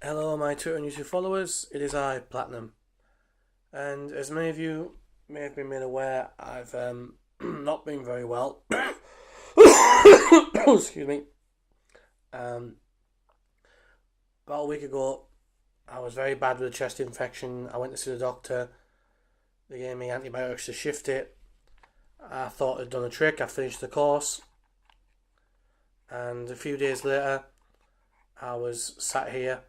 Hello, my Twitter and YouTube followers. It is I, Platinum, and as many of you may have been made aware, I've not been very well. Excuse me. Um, about a week ago, I was very bad with a chest infection. I went to see the doctor. They gave me antibiotics to shift it. I thought I'd done a trick. I finished the course, and a few days later, I was sat here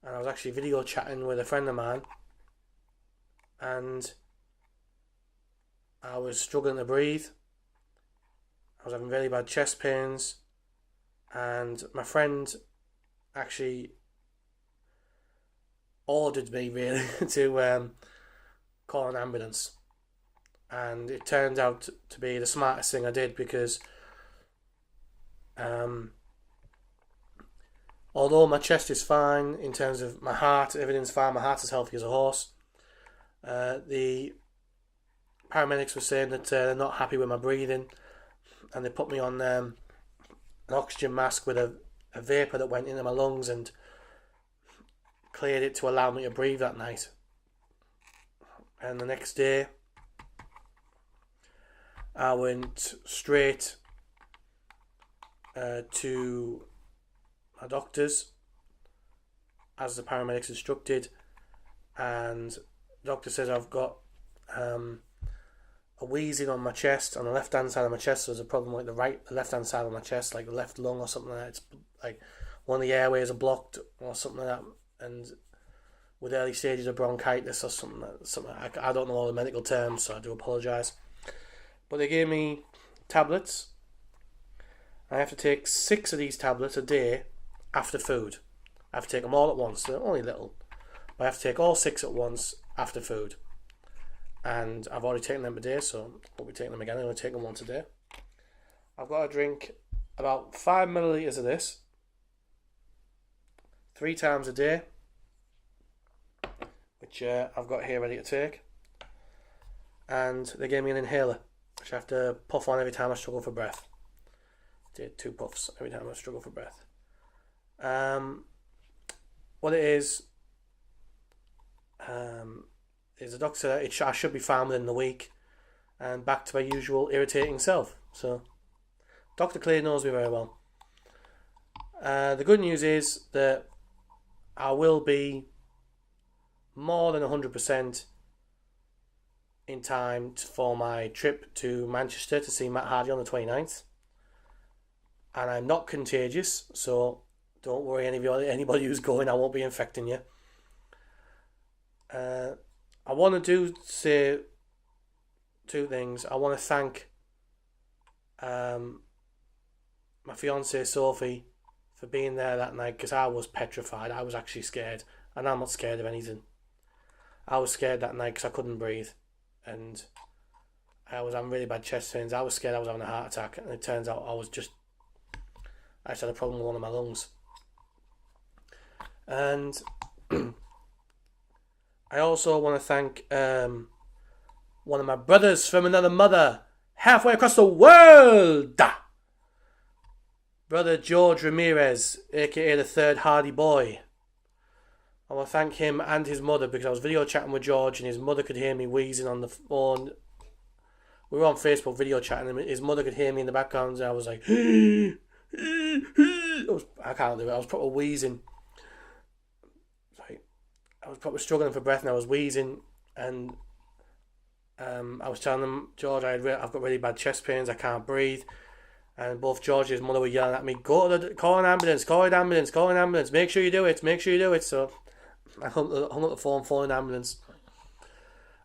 and I was actually video chatting with a friend of mine, and I was struggling to breathe. I was having really bad chest pains, and my friend actually ordered me really to call an ambulance, and it turned out to be the smartest thing I did because although my chest is fine in terms of my heart, everything's fine. My heart's as healthy as a horse. The paramedics were saying that they're not happy with my breathing, and they put me on an oxygen mask with a vapour that went into my lungs and cleared it to allow me to breathe that night. And the next day, I went straight to my doctors as the paramedics instructed, and the doctor says I've got a wheezing on my chest, on the left hand side of my chest. So there's a problem like the left hand side of my chest, like the left lung or something like that. It's like one of the airways are blocked or something like that, and with early stages of bronchitis or something. I don't know all the medical terms, so I do apologise. But they gave me tablets. I have to take 6 of these tablets a day after food. I have to take them all at once. They're only little, but I have to take all 6 at once after food. And I've already taken them today, so I'll be taking them again. I'm going to take them once a day. I've got to drink about 5 millilitres of this 3 times a day, which I've got here ready to take. And they gave me an inhaler, which I have to puff on every time I struggle for breath. Did 2 puffs every time I struggle for breath. What it is a doctor said I should be fine within the week and back to my usual irritating self. So Dr. Clay knows me very well. The good news is that I will be more than 100% in time for my trip to Manchester to see Matt Hardy on the 29th. And I'm not contagious, so don't worry, anybody who's going, I won't be infecting you. I want to say 2 things. I want to thank my fiancée Sophie for being there that night, because I was petrified. I was actually scared, and I'm not scared of anything. I was scared that night because I couldn't breathe, and I was having really bad chest pains. I was scared I was having a heart attack, and it turns out I just had a problem with one of my lungs. And I also want to thank one of my brothers from another mother, halfway across the world, brother George Ramirez, aka the third Hardy boy. I want to thank him and his mother, because I was video chatting with George and his mother could hear me wheezing on the phone. We were on Facebook video chatting and his mother could hear me in the background, and I was like I can't do it. I was probably wheezing. I was probably struggling for breath and I was wheezing, and I was telling them, George, I've got really bad chest pains, I can't breathe, and both George and his mother were yelling at me, call an ambulance, make sure you do it. So I hung up the phone, phoned an ambulance.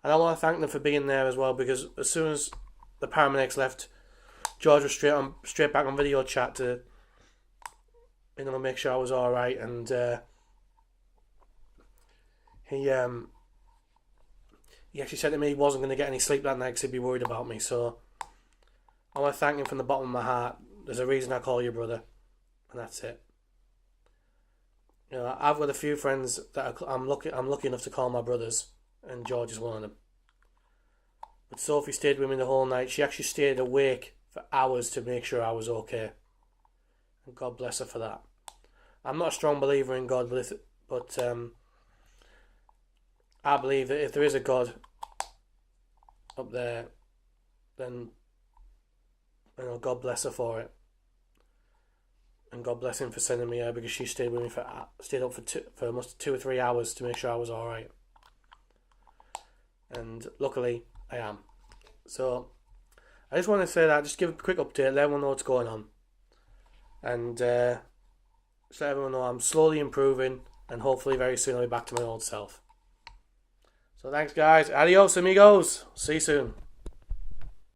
And I want to thank them for being there as well, because as soon as the paramedics left, George was straight back on video chat to make sure I was alright, and he actually said to me he wasn't going to get any sleep that night because he'd be worried about me. So I want to thank him from the bottom of my heart. There's a reason I call you brother, and that's it. I've got a few friends that I'm lucky enough to call my brothers, and George is one of them. But Sophie stayed with me the whole night. She actually stayed awake for hours to make sure I was okay. And God bless her for that. I'm not a strong believer in God, But I believe that if there is a God up there, then God bless her for it, and God bless him for sending me her, because she stayed with me stayed up for almost 2 or 3 hours to make sure I was all right, and luckily I am. So I just want to say that, just give a quick update, let everyone know what's going on, and just let everyone know I'm slowly improving, and hopefully very soon I'll be back to my old self. So thanks guys, adios amigos, see you soon.